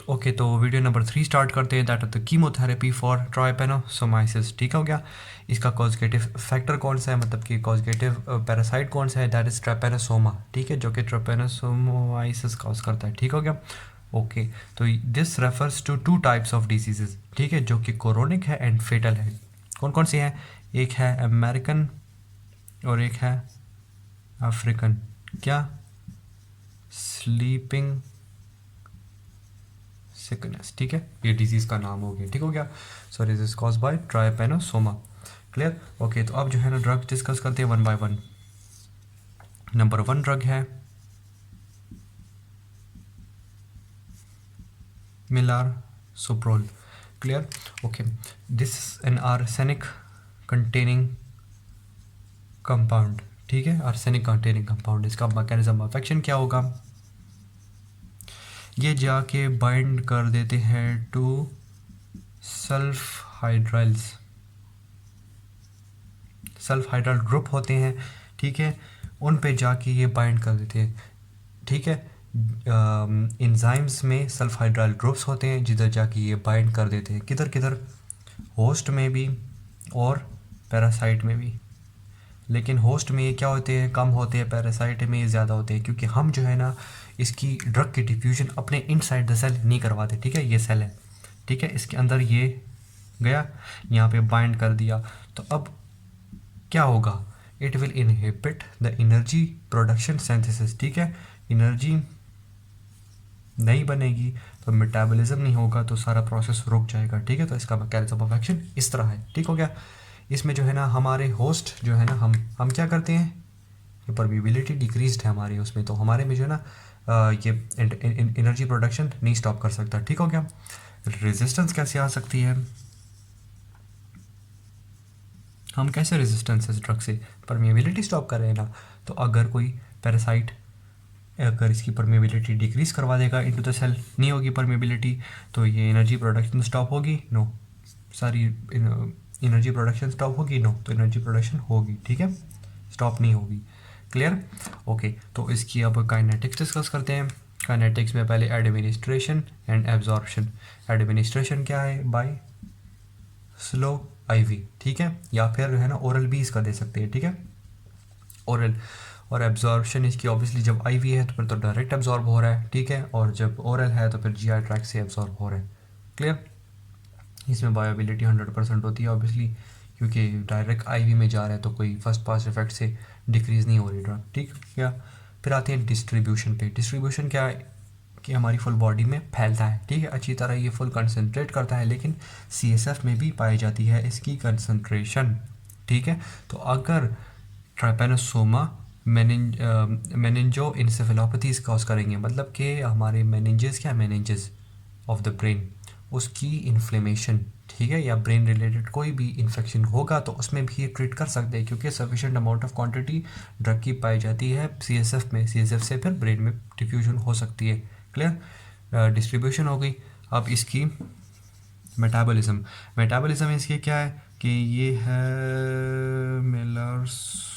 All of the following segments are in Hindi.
ओके, तो वीडियो नंबर 3 स्टार्ट करते हैं, that is the chemotherapy for trypanosomiasis. ठीक हो गया। इसका कॉजगेटिव फैक्टर कौन सा है, मतलब कि कॉजगेटिव पैरासाइट कौन सा है, दैट इज ट्राइपेनोसोमा। ठीक है, जो कि ट्राइपेनोसोमाइसिस कॉज करता है। ठीक हो गया। ओके, तो this refers to two types of diseases, ठीक है, जो कि कोरोनिक है एंड फेटल है। कौन कौन सी हैं? एक है अमेरिकन और एक है अफ्रीकन। क्या? Sleeping sickness. ठीक है, ये डिजीज़ का नाम हो गया। ठीक हो गया। So this is cause by trypanosoma. Clear. Okay, तो अब जो है ना ड्रग डिस्कस करते हैं one by one. Number 1 drug है melarsoprol. Clear. Okay, this an arsenic containing compound. ठीक है, आर्सेनिक कंटेनिंग कंपाउंड। इसका मैकेनिज्म ऑफ एक्शन क्या होगा? ये जाके बाइंड कर देते हैं to sulfhydryls. Sulfhydryl group होते हैं, ठीक है, उन पे जाके ये बाइंड कर देते हैं। ठीक है, इंजाइम्स में सल्फ हाइड्राइल ग्रुप्स होते हैं जिधर जाके ये बाइंड कर देते हैं। किधर किधर? होस्ट में भी और पैरासाइट में भी। लेकिन होस्ट में ये क्या होते हैं, कम होते हैं, पैरासाइट में ये ज़्यादा होते हैं, क्योंकि हम जो है ना इसकी ड्रग की डिफ्यूजन अपने इनसाइड द सेल नहीं करवाते। ठीक है, ये सेल है, ठीक है, इसके अंदर ये गया, यहाँ पे बाइंड कर दिया, तो अब क्या होगा? It will inhibit the energy production synthesis. ठीक है, एनर्जी नहीं बनेगी तो मेटाबॉलिज्म नहीं होगा, तो सारा प्रोसेस रुक जाएगा। ठीक है, तो इसका मैकेनिज्म ऑफ एक्शन इस तरह है। ठीक हो गया। इसमें जो है ना हमारे होस्ट जो है ना हम क्या करते हैं, ये परमिबिलिटी डिक्रीज्ड है हमारे उसमें, तो हमारे में जो है ना ये एनर्जी प्रोडक्शन नहीं स्टॉप कर सकता। ठीक हो गया। रेजिस्टेंस कैसे आ सकती है? हम कैसे रेजिस्टेंस इस ड्रग से? परमिबिलिटी स्टॉप कर रहे हैं ना, तो अगर कोई पैरासाइट अगर इसकी परमेबिलिटी डिक्रीज करवा देगा इनटू द सेल, नहीं होगी परमेबिलिटी, तो ये एनर्जी प्रोडक्शन स्टॉप होगी? नो। सारी एनर्जी प्रोडक्शन स्टॉप होगी? नो। तो एनर्जी प्रोडक्शन होगी, ठीक है, स्टॉप नहीं होगी। क्लियर। ओके, तो इसकी अब काइनेटिक्स डिस्कस करते हैं। काइनेटिक्स में पहले एडमिनिस्ट्रेशन एंड एब्जॉर्प्शन। एडमिनिस्ट्रेशन क्या है? बाय स्लो आईवी, ठीक है, या फिर जो है ना ओरल भी इसका दे सकते हैं। ठीक है, ओरल। और एब्जॉर्प्शन इसकी ऑब्वियसली जब आईवी है तो फिर तो डायरेक्ट एब्जॉर्ब हो रहा है, ठीक है, और जब ओरल है तो फिर जीआई ट्रैक से एब्जॉर्ब हो रहा है। क्लियर। इसमें बायोबिलिटी 100% होती है ऑब्वियसली, क्योंकि डायरेक्ट आईवी में जा रहा है तो कोई फर्स्ट पास इफेक्ट से डिक्रीज़ नहीं हो रही ड्रग। ठीक है। फिर आते हैं डिस्ट्रीब्यूशन पे। डिस्ट्रीब्यूशन क्या है कि हमारी फुल बॉडी में फैलता है, ठीक है, अच्छी तरह ये फुल कंसनट्रेट करता है, लेकिन सीएसएफ में भी पाई जाती है इसकी कंसनट्रेशन। ठीक है, तो अगर ट्राइपेनोसोमा मेनिंजो इंसेफेलोपैथीज कॉज करेंगे, मतलब कि हमारे मेनिंजेस, क्या मेनिंजेस ऑफ द ब्रेन, उसकी इन्फ्लेमेशन, ठीक है, या ब्रेन रिलेटेड कोई भी इन्फेक्शन होगा तो उसमें भी ये ट्रीट कर सकते हैं, क्योंकि sufficient amount of quantity drug की पाई जाती है सीएसएफ में। सीएसएफ से फिर ब्रेन में डिफ्यूजन हो सकती है। क्लियर। डिस्ट्रीब्यूशन हो गई। अब इसकी मेटाबॉलिज्म। मेटाबॉलिज्म इसकी क्या है कि ये है मिलारसोप्रोल,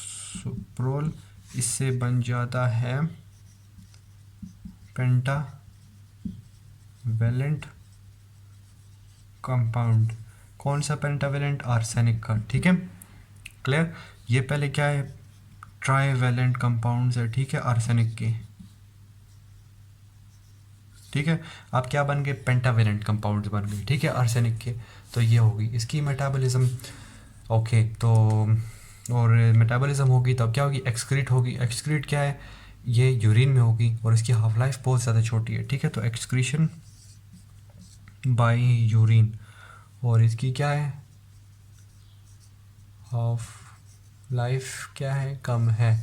इससे बन जाता है पेंटावेलेंट कंपाउंड। कौन सा पेंटावेलेंट? आर्सेनिक का। ठीक है, क्लियर। ये पहले क्या है? ट्राइवेलेंट कंपाउंड्स है, ठीक है, आर्सेनिक के। ठीक है, आप क्या बन गए? पेंटावेलेंट कंपाउंड्स बन गए, ठीक है, आर्सेनिक के। तो ये होगी इसकी मेटाबॉलिज्म। ओके, तो और मेटाबॉलिज्म होगी तब क्या होगी? एक्सक्रीट होगी। एक्सक्रीट क्या है? ये यूरिन में होगी और इसकी हाफ लाइफ बहुत ज़्यादा छोटी है। ठीक है, तो एक्सक्रीशन बाय यूरिन, और इसकी क्या है? हाफ लाइफ क्या है? कम है।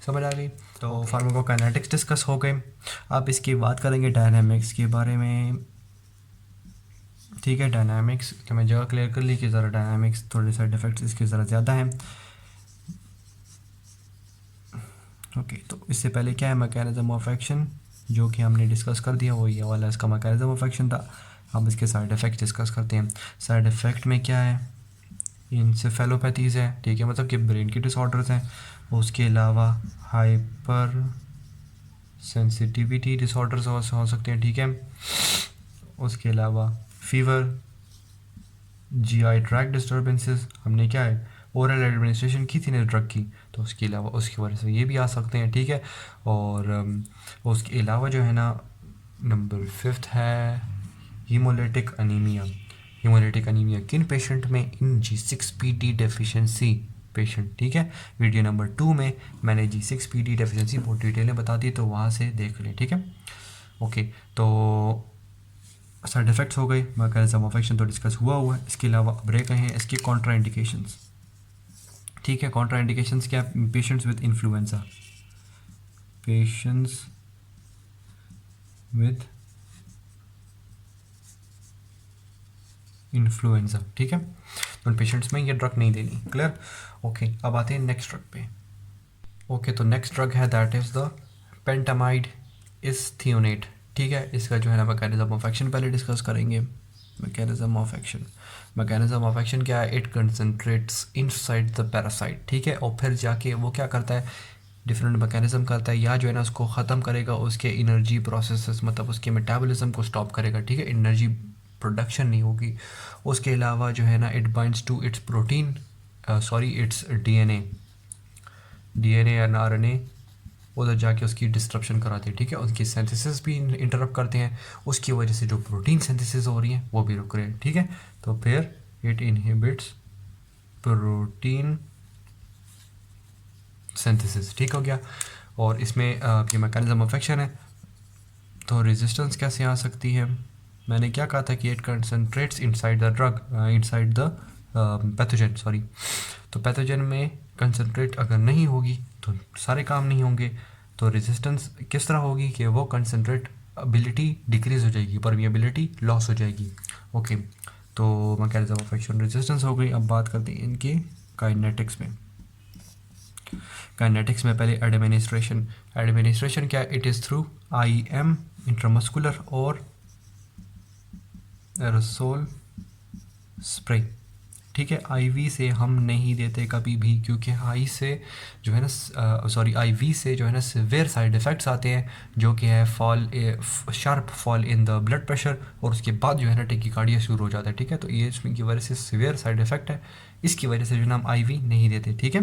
समझ आ गई। तो फार्माकोकाइनेटिक्स डिस्कस हो गए। अब इसकी बात करेंगे डायनामिक्स के बारे में। ठीक है, डायनामिक्स कि मैं जगह क्लियर कर ली कि ज़रा डायनामिक्स थोड़े साइड इफेक्ट्स इसके ज़रा ज़्यादा हैं। ओके, तो इससे पहले क्या है? मैकेनिज्म ऑफ एक्शन, जो कि हमने डिस्कस कर दिया, वो ये वाला इसका मैकेनिज्म ऑफ एक्शन था। अब इसके साइड इफ़ेक्ट डिस्कस करते हैं। साइड इफ़ेक्ट में क्या है? इंसेफेलोपैथीज़ है, ठीक है, मतलब कि ब्रेन की डिसऑर्डर्स हैं। उसके अलावा हाइपर सेंसिटिविटी डिसऑर्डर्स हो सकते हैं, ठीक है, उसके अलावा फीवर, जीआई ट्रैक डिस्टर्बेंसेस, हमने क्या है ओरल एडमिनिस्ट्रेशन की थी ना ड्रग की, तो उसके अलावा उसकी वजह से ये भी आ सकते हैं, ठीक है। और उसके अलावा जो है ना नंबर 5 है हीमोलिटिक अनीमिया। हीमोलिटिक अनीमिया किन पेशेंट में? इन G6PD डेफिशिएंसी पेशेंट, ठीक है। वीडियो नंबर 2 में मैंने G6PD डेफिशिएंसी बहुत डिटेल में बता दी, तो वहाँ से देख लें, ठीक है। ओके, तो साइड इफ़ेक्ट्स हो गए, मैकेनिज्म ऑफ एक्शन तो डिस्कस हुआ है। इसके अलावा अब रह गए हैं इसके कॉन्ट्रा इंडिकेशंस, ठीक है। कॉन्ट्रा इंडिकेशंस क्या? Patients with influenza, patients with influenza, ठीक है। तो उन पेशेंट्स में ये ड्रग नहीं देनी, क्लियर। ओके, अब आते हैं नेक्स्ट ड्रग पे। ओके, तो नेक्स्ट ड्रग है दैट इज़ द पेंटामाइड इस्थ्योनेट, ठीक है। इसका जो है ना मैकेनिज्म ऑफ एक्शन पहले डिस्कस करेंगे। Mechanism of action, mechanism of action क्या है? It concentrates inside the parasite, ठीक है। और फिर जाके वो क्या करता है, डिफरेंट मैकेनिज्म करता है, या जो है ना उसको ख़त्म करेगा, उसके एनर्जी प्रोसेसेस मतलब उसके मेटाबॉलिज्म को स्टॉप करेगा, ठीक है। एनर्जी प्रोडक्शन नहीं होगी। उसके अलावा जो है ना it binds to its protein, sorry its DNA and RNA, उधर जाके उसकी डिस्ट्रप्शन कराते हैं, ठीक है। उसकी सिंथेसिस भी इंटरप्ट करते हैं, उसकी वजह से जो प्रोटीन सिंथेसिस हो रही है वो भी रुक रहे हैं, ठीक है। तो फिर इट इनहिबिट्स प्रोटीन सिंथेसिस, ठीक हो गया। और इसमें ये मैकेनिज्म ऑफ एक्शन है। तो रेजिस्टेंस कैसे आ सकती है? मैंने क्या कहा था कि it concentrates inside the drug, inside the pathogen, sorry. तो पैथोजन में कंसंट्रेट अगर नहीं होगी तो सारे काम नहीं होंगे। तो रेजिस्टेंस किस तरह होगी कि वो कंसंट्रेट एबिलिटी डिक्रीज हो जाएगी, परमिएबिलिटी लॉस हो जाएगी। ओके, तो मैकेनिज्म ऑफ एक्शन रेजिस्टेंस हो गई। अब बात करते हैं इनके काइनेटिक्स में। काइनेटिक्स में पहले एडमिनिस्ट्रेशन, एडमिनिस्ट्रेशन क्या? It is through IM intramuscular और एरोसोल स्प्रे, ठीक है। IV से हम नहीं देते कभी भी, क्योंकि आई से जो है ना सॉरी IV से जो है ना सिवियर साइड इफ़ेक्ट्स आते हैं, जो कि है sharp fall in the blood pressure, और उसके बाद जो है ना टेकिकार्डिया शुरू हो जाता है, ठीक है। तो ये इसमें की वजह से सिवियर साइड इफ़ेक्ट है, इसकी वजह से जो है ना हम IV नहीं देते, ठीक है,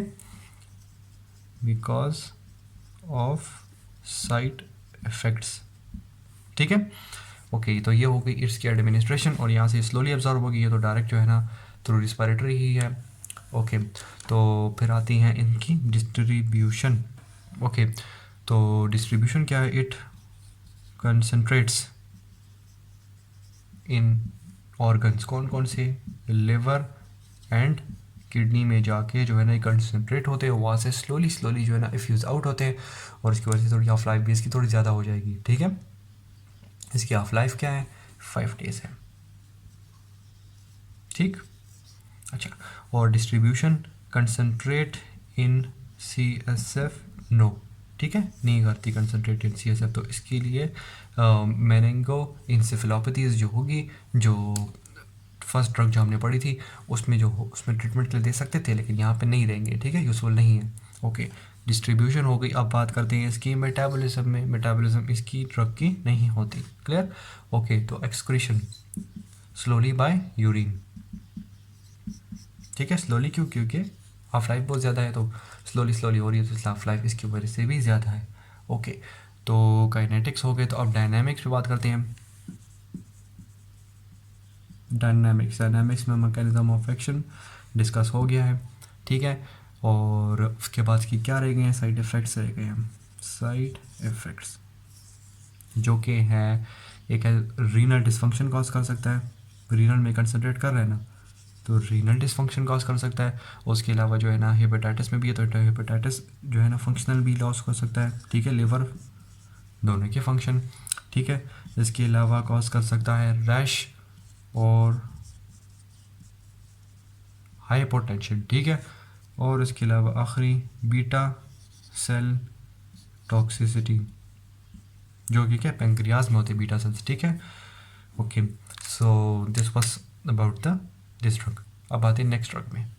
बिकॉज ऑफ साइड इफ़ेक्ट्स, ठीक है। ओके, तो ये हो गई इसकी एडमिनिस्ट्रेशन, और यहाँ से स्लोली एब्जॉर्ब होगी, ये तो डायरेक्ट जो है ना थ्रू रिस्पायरेटरी ही है। ओके, तो फिर आती हैं इनकी डिस्ट्रीब्यूशन। ओके, तो डिस्ट्रीब्यूशन क्या है? इट कंसंट्रेट्स इन ऑर्गन्स, कौन कौन से? लिवर एंड किडनी में जाके जो है ना कंसनट्रेट होते हैं, वहाँ से स्लोली स्लोली जो है ना इफ्यूज़ आउट होते हैं, और इसकी वजह से थोड़ी हाफ लाइफ भी इसकी थोड़ी ज़्यादा हो जाएगी, ठीक है। इसकी हाफ लाइफ क्या है? 5 डेज़ है, ठीक। अच्छा, और डिस्ट्रीब्यूशन कंसंट्रेट इन CSF, नो, ठीक है, नहीं करती कंसंट्रेट इन CSF। तो इसके लिए मेनिंगो इंसेफेलोपैथीज जो होगी, जो फर्स्ट ड्रग जो हमने पढ़ी थी उसमें जो उसमें ट्रीटमेंट के लिए दे सकते थे, लेकिन यहाँ पे नहीं रहेंगे, ठीक है, यूज़फुल नहीं है। ओके, डिस्ट्रीब्यूशन हो गई। अब बात करते हैं इसकी मेटाबॉलिज्म में। मेटाबॉलिज्म इसकी ड्रग की नहीं होती, क्लियर। ओके, तो एक्सक्रीशन स्लोली बाय यूरिन, ठीक है। स्लोली क्यों? क्योंकि हाफ लाइफ बहुत ज़्यादा है, तो स्लोली स्लोली हो रही है, तो हाफ लाइफ इसकी वजह से भी ज़्यादा है। ओके, तो काइनेटिक्स हो गए। तो अब डायनामिक्स पे बात करते हैं। डायनामिक्स में मैकेनिज्म ऑफ एक्शन डिस्कस हो गया है, ठीक है। और उसके बाद की क्या रह गए हैं? साइड इफ़ेक्ट्स रह गए हैं। साइड इफ़ेक्ट्स जो कि है, एक है रीनल डिसफंक्शन कॉज कर सकता है, रीनल में कंसंट्रेट कर रहे हैं ना, तो रीनल डिसफंक्शन कॉज कर सकता है। उसके अलावा जो है ना हेपेटाइटिस में भी है, तो हेपेटाइटिस जो है ना फंक्शनल भी लॉस कर सकता है, ठीक है, लिवर दोनों के फंक्शन, ठीक है। इसके अलावा कॉज कर सकता है रैश और हाइपोटेंशन, ठीक है। और इसके अलावा आखिरी बीटा सेल टॉक्सिसिटी, जो कि क्या पेंक्रियाज में होते हैं बीटा सेल्स, ठीक है। Okay, so this was about the this drug. अब आते हैं नेक्स्ट ड्रग में।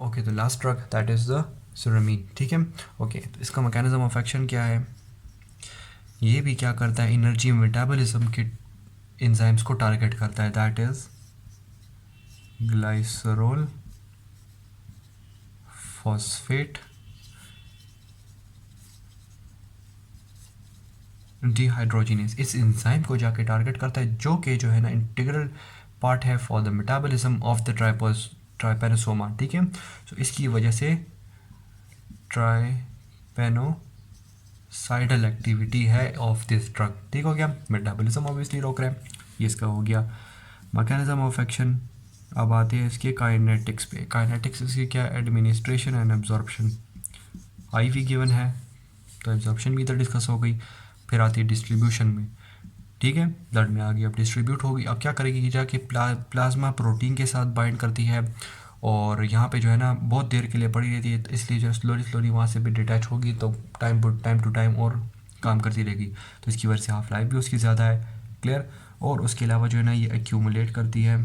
ओके, तो last drug that is the suramin, ठीक है। ओके, तो इसका मैकेनिज्म ऑफ एक्शन क्या है? ये भी क्या करता है? एनर्जी मेटाबॉलिज्म के एंजाइम्स को टारगेट करता है, that is glycerol phosphate dehydrogenase. इस एंजाइम को जाके टारगेट करता है, जो कि जो है ना इंटीग्रल पार्ट है for the metabolism of the Trypanosoma, ठीक है। तो इसकी वजह से ट्राइपेनोसाइडल एक्टिविटी है ऑफ दिस ड्रग, ठीक हो गया। मेटाबॉलिज्म ऑब्वियसली रोक रहा है, ये इसका हो गया मैकेनिज्म ऑफ एक्शन। अब आते हैं इसके काइनेटिक्स पे। काइनेटिक्स इसकी क्या, administration and absorption. IV given है तो एब्जॉर्प्शन भी इधर डिस्कस हो गई। फिर आती है डिस्ट्रीब्यूशन में, ठीक है, ब्लड में आ गई, अब डिस्ट्रीब्यूट होगी। अब क्या करेगी कि जाके प्लाज्मा प्रोटीन के साथ बाइंड करती है और यहाँ पे जो है ना बहुत देर के लिए पड़ी रहती है, इसलिए जो स्लोली वहाँ से भी डिटैच होगी, तो टाइम टू टाइम और काम करती रहेगी, तो इसकी वजह से हाफ लाइफ भी उसकी ज़्यादा है, क्लियर। और उसके अलावा जो है ना ये एक्यूमुलेट करती है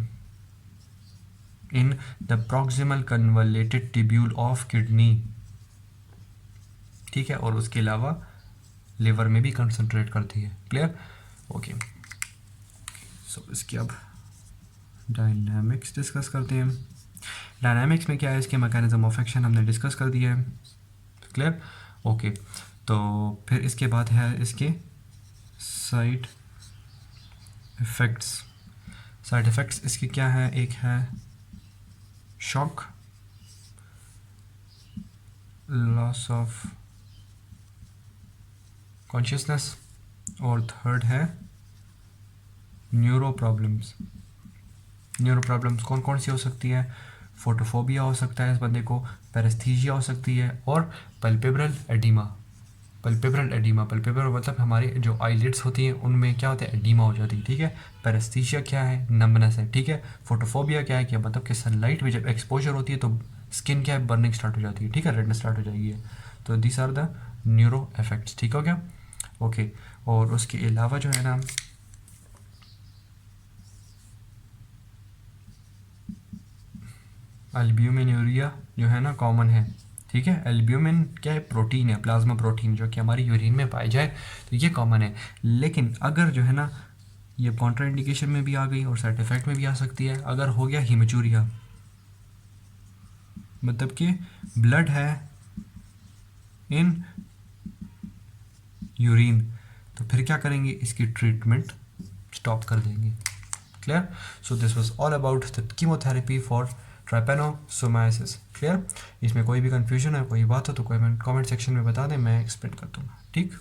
in the proximal convoluted tubule of kidney, ठीक है, और उसके अलावा लिवर में भी कंसंट्रेट करती है, क्लियर, ओके। सो इसकी अब डायनामिक्स डिस्कस करते हैं। डायनामिक्स में क्या है, इसके मैकेनिज्म ऑफ एक्शन हमने डिस्कस कर दिया है, क्लियर, ओके। तो फिर इसके बाद है इसके साइड इफ़ेक्ट्स। साइड इफ़ेक्ट्स इसके क्या है, एक है शॉक, लॉस ऑफ कॉन्शियसनेस, और थर्ड है न्यूरो प्रॉब्लम्स। न्यूरो प्रॉब्लम्स कौन कौन सी हो सकती है, फोटोफोबिया हो सकता है इस बंदे को, पैरेस्थीजिया हो सकती है, और पल्पेब्रल एडिमा। पल्पेब्रल मतलब हमारे जो आईलिड्स होती हैं उनमें क्या होता है, एडिमा हो जाती है, ठीक है। पैरेस्थीजिया क्या है, नम्बनेस है, ठीक है। फोटोफोबिया क्या है, क्या मतलब कि सनलाइट में जब एक्सपोजर होती है तो स्किन क्या है, बर्निंग स्टार्ट हो जाती है, ठीक है, रेडनेस स्टार्ट हो जाएगी। तो this are the neuro effects, ठीक हो गया, ओके। और उसके अलावा जो है ना एल्ब्यूमिन जो है ना कॉमन है, ठीक है। एल्ब्यूमिन क्या है, प्रोटीन है, प्लाज्मा प्रोटीन, जो कि हमारी यूरिन में पाई जाए, तो ये कॉमन है। लेकिन अगर जो है ना ये कॉन्ट्राइंडिकेशन में भी आ गई और साइड इफेक्ट में भी आ सकती है, अगर हो गया हीमोचूरिया, मतलब कि ब्लड है इन यूरिन, तो फिर क्या करेंगे, इसकी ट्रीटमेंट स्टॉप कर देंगे, clear. So this was all about the chemotherapy for trypanosomiasis, clear. इसमें कोई भी कंफ्यूजन है, कोई बात हो तो कोई कमेंट सेक्शन में बता दें, मैं एक्सप्लेन कर दूँगा, ठीक।